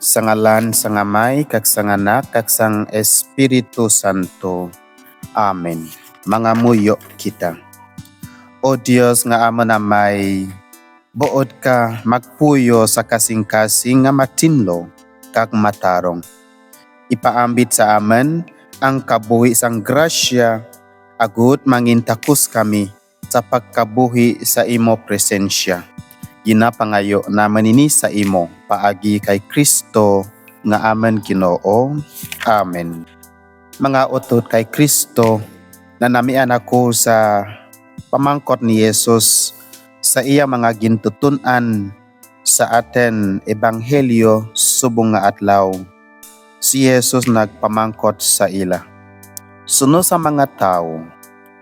Sa ngalan sa Amay kag sa Anak kag sang Espiritu Santo. Amen. Mga muyo kita. O Dios nga amo namay, buod ka magpuyo sa kasing-kasing nga matinlo kag matarong. Ipaambit sa amen ang kabuhi sang grasya, agut mangintakus kami sa pagkabuhi sa imo presensya. Ginapangayo naman ini sa imo paagi kay Kristo nga amen Ginoo. Amen. Mga utot kay Kristo, nanamian ako sa pamangkot ni Jesus sa iya mga gintutunan sa aten ebanghelyo subong nga adlaw. Si Jesus nagpamangkot sa ila. Suno sa mga tao,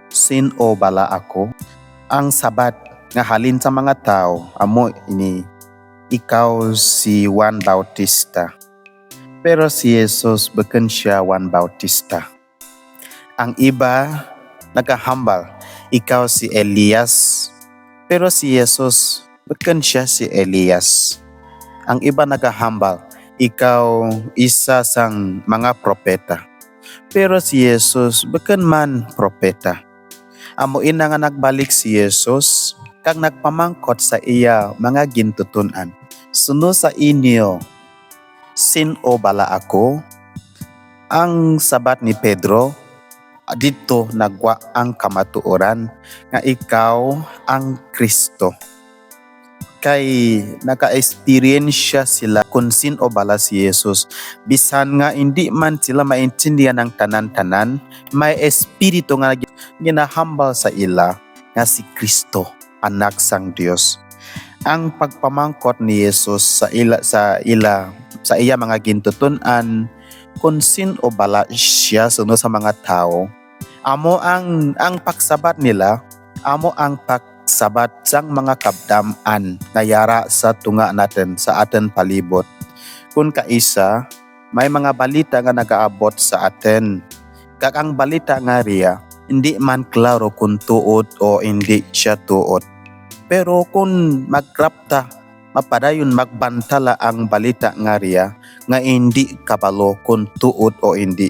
sin-o bala ako? Ang sabat nga halin sa mga tao, amo ini, ikaw si Juan Bautista. Pero si Jesus bukan siya Juan Bautista. Ang iba nagahambal, ikaw si Elias. Pero si Jesus bukan siya si Elias. Ang iba nagahambal, ikaw isa sang mga propeta. Pero si Jesus bukan man propeta. Amo ina nga nagbalik si Jesus kag nagpamangkot sa iya mga gintutunan. Suno sa inyo, sin-o bala ako? Ang sabat ni Pedro, dito nagwa ang kamatuoran nga ikaw ang Kristo. Kay naka-experience sila kung sin-o bala si Jesus. Bisan nga hindi man sila maintindihan ng tanan-tanan, may espiritu nga ginahambal sa ila nga si Kristo, anak sang Dios. Ang pagpamangkot ni Jesus sa iya mga gintutunan kung sin-o bala siya suno sa mga tao, amo ang pagsabat nila, amo ang pagsabat sang mga kabdam-an na yara sa tunga natin sa aten palibot. Kung kaisa, may mga balita nga nagaabot sa aten. Kag ang balita nga riya, hindi man klaro kung tuod o hindi siya tuod. Pero kung magrapta, mapadayon magbantala ang balita nga riya, nga hindi kabalo kung tuod o hindi.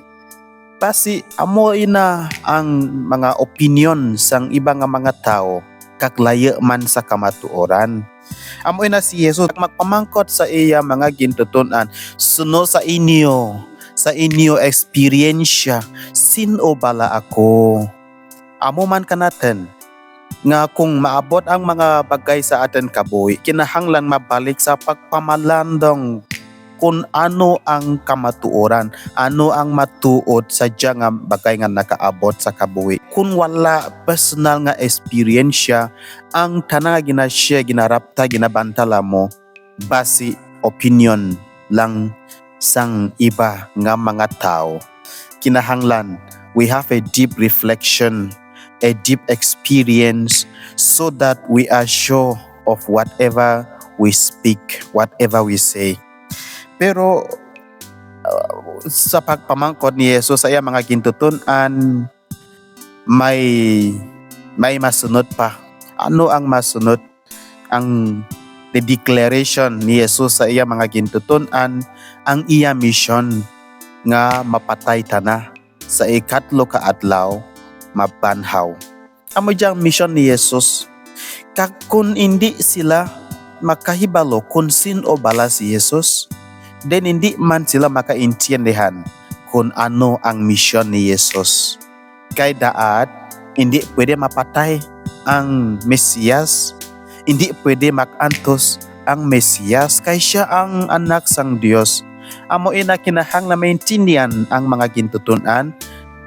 Basi amo ina ang mga opinion sang iba nga mga tao, kaklayo man sa kamatuoran. Amo ina si Jesus magpamangkot sa iya mga gintutunan, suno sa inyo experience, sin-o bala ako? Amo man kanaten nga kung maabot ang mga bagay sa aten kabuhi, kinahanglan mabalik sa pagpamalandong kung ano ang kamatuoran, ano ang matuod sa nga bagay nga nakaabot sa kabuhi. Kung wala personal nga experience, ang tanang ginasya, ginarapta, ginabantala mo, basi opinion lang sang iba nga mga tao. Kinahanglan, we have a deep reflection, a deep experience, so that we are sure of whatever we speak, whatever we say. Pero sa pagpamangkot ni Jesus sa iya mga gintutunan, may masunod pa. Ano ang masunod? Ang the declaration ni Jesus sa iya mga gintutunan, ang iya mission nga mapatay tana sa ikatlo ka adlaw, mabanhaw. Amo diyang mission ni Jesus. Kag kung hindi sila makahibalo kung sin-o bala si Jesus, then hindi man sila makaintindihan kung ano ang mission ni Jesus. Kay daat, hindi pwede mapatay ang Mesiyas, hindi pwede makantos ang Mesiyas, kay siya ang anak sang Dios. Amo ina kinahanglan maintindihan ang mga gintutunan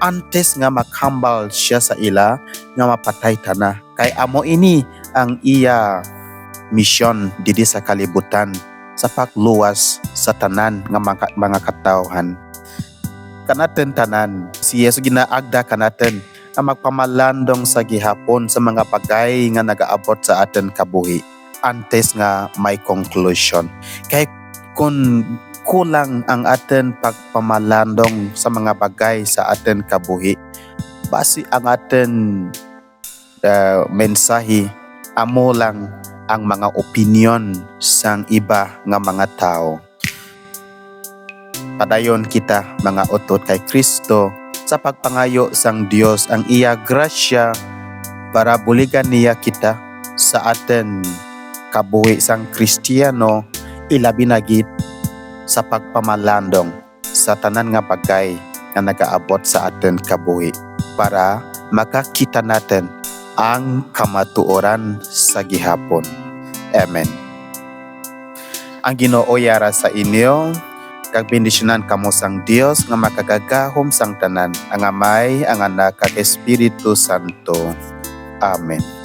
antes nga maghambal siya sa ila nga mapatay tana. Kay amo ini ang iya mission didi sa kalibutan, sa pagluwas sa tanan nga mga katawhan. Kanaten tanan, si Jesus ginaagda kanaten nga magpamalandong sa gihapon sa mga bagay nga nagaabot sa aten kabuhi antes nga may conclusion. Kay kung kulang ang aten pagpamalandong sa mga bagay sa aten kabuhi, basi ang aten mensahe amo lang ang mga opinion sang iba nga mga tao. padayon kita mga otot kay Kristo sa pagpangayo sang Dios ang iya grasya para buligan niya kita sa aten kabuhi sang Kristiyano, ilabi na gid sa pagpamalandong sa tanan nga bagay nga nagaabot sa aten kabuhi para makakita natin ang kamatuoran sa gihapon. Amen. Ang Ginoo yara sa inyo, kag bendisyonan kamo sang Dios nga makagagahom sang tanan, ang Amay, ang Anak, kag Espiritu Santo. Amen.